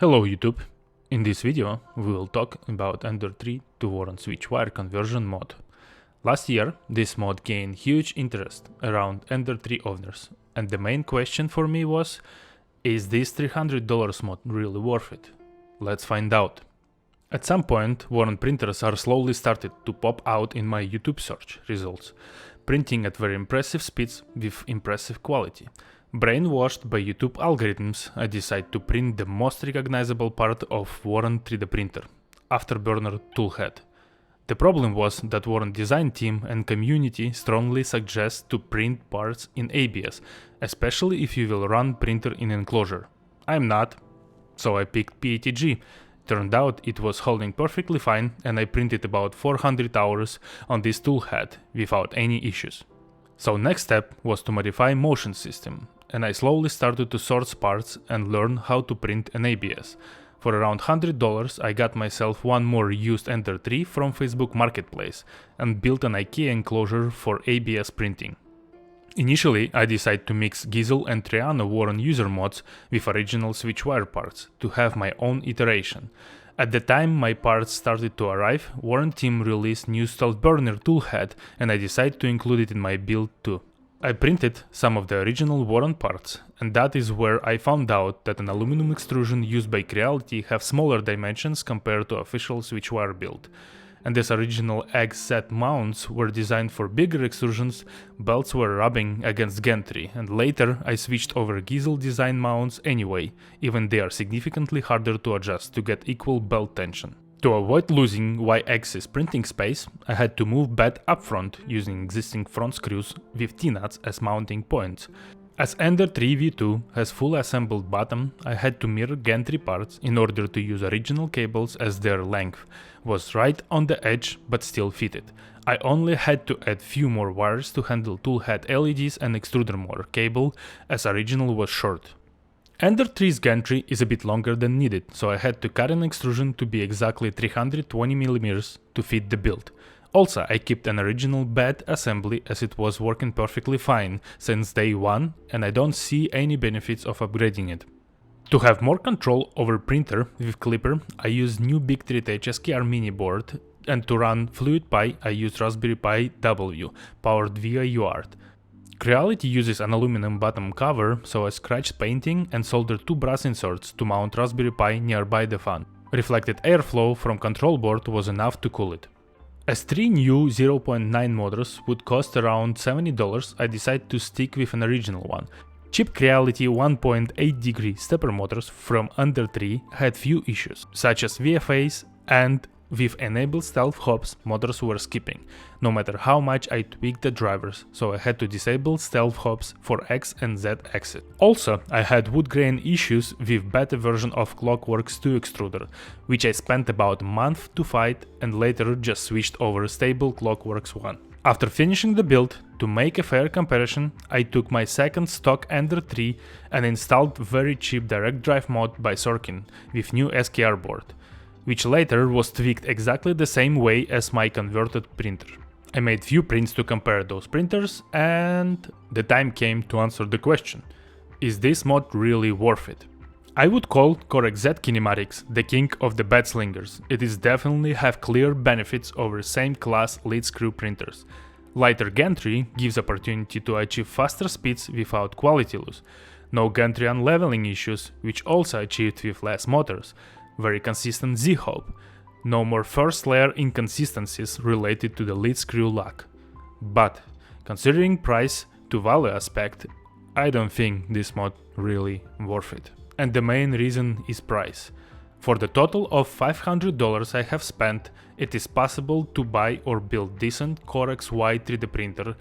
Hello YouTube! In this video we will talk about Ender 3 to Voron Switchwire conversion mod. Last year this mod gained huge interest around Ender 3 owners, and the main question for me was, is this $300 mod really worth it? Let's find out. At some point Voron printers are slowly started to pop out in my YouTube search results, printing at very impressive speeds with impressive quality. Brainwashed by YouTube algorithms, I decided to print the most recognizable part of Voron 3D printer, Afterburner toolhead. The problem was that Voron design team and community strongly suggest to print parts in ABS, especially if you will run printer in enclosure. I'm not, so I picked PETG. Turned out it was holding perfectly fine, and I printed about 400 hours on this toolhead without any issues. So next step was to modify motion system, and I slowly started to source parts and learn how to print an ABS. For around $100 I got myself one more used Ender 3 from Facebook Marketplace and built an IKEA enclosure for ABS printing. Initially I decided to mix Gizel and Triano VoronUser mods with original Switchwire parts to have my own iteration. At the time my parts started to arrive, Voron team released new Stealthburner toolhead, and I decided to include it in my build too. I printed some of the original Voron parts, and that is where I found out that an aluminum extrusion used by Creality have smaller dimensions compared to official Switchwire build. And as original XZ mounts were designed for bigger extrusions, belts were rubbing against gantry, and later I switched over Gizel design mounts anyway, even they are significantly harder to adjust to get equal belt tension. To avoid losing Y-axis printing space, I had to move bed up front using existing front screws with T-nuts as mounting points. As Ender 3 V2 has full assembled bottom, I had to mirror gantry parts in order to use original cables as their length was right on the edge but still fitted. I only had to add few more wires to handle toolhead LEDs and extruder motor cable, as original was short. Ender 3's gantry is a bit longer than needed, so I had to cut an extrusion to be exactly 320mm to fit the build. Also, I kept an original bed assembly as it was working perfectly fine since day one, and I don't see any benefits of upgrading it. To have more control over printer with Clipper, I used new Big 3H SKR mini board, and to run FluidPi I used Raspberry Pi W, powered via UART. Creality uses an aluminum bottom cover, so I scratched painting and soldered two brass inserts to mount Raspberry Pi nearby the fan. Reflected airflow from control board was enough to cool it. As 3 new 0.9 motors would cost around $70, I decided to stick with an original one. Cheap Creality 1.8 degree stepper motors from Ender 3 had few issues, such as VFAs, and with enabled stealth hops motors were skipping, no matter how much I tweaked the drivers, so I had to disable stealth hops for X and Z axis. Also, I had wood grain issues with beta version of Clockworks 2 extruder, which I spent about a month to fight and later just switched over stable Clockworks 1. After finishing the build, to make a fair comparison, I took my second stock Ender 3 and installed very cheap direct drive mod by Sorkin with new SKR board, which later was tweaked exactly the same way as my converted printer. I made few prints to compare those printers, and the time came to answer the question, is this mod really worth it? I would call Core XZ kinematics the king of the bed slingers. It is definitely have clear benefits over same class lead screw printers. Lighter gantry gives opportunity to achieve faster speeds without quality loss. No gantry unleveling issues, which also achieved with less motors. Very consistent Z-hope. No more first layer inconsistencies related to the lead screw lock. But, considering price to value aspect, I don't think this mod really worth it. And the main reason is price. For the total of $500 I have spent, it is possible to buy or build decent Core XY 3D printer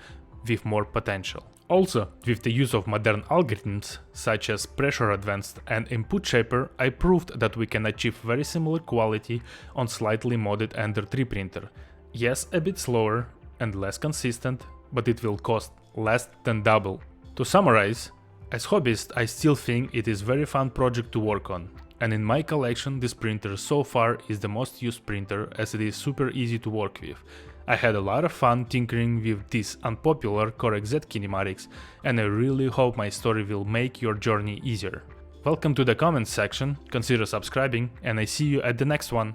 with more potential. Also, with the use of modern algorithms, such as Pressure Advanced and Input Shaper, I proved that we can achieve very similar quality on slightly modded Ender 3 printer. Yes, a bit slower and less consistent, but it will cost less than double. To summarize, as hobbyist I still think it is very fun project to work on, and in my collection this printer so far is the most used printer as it is super easy to work with. I had a lot of fun tinkering with this unpopular Core XZ kinematics, and I really hope my story will make your journey easier. Welcome to the comments section, consider subscribing, and I see you at the next one.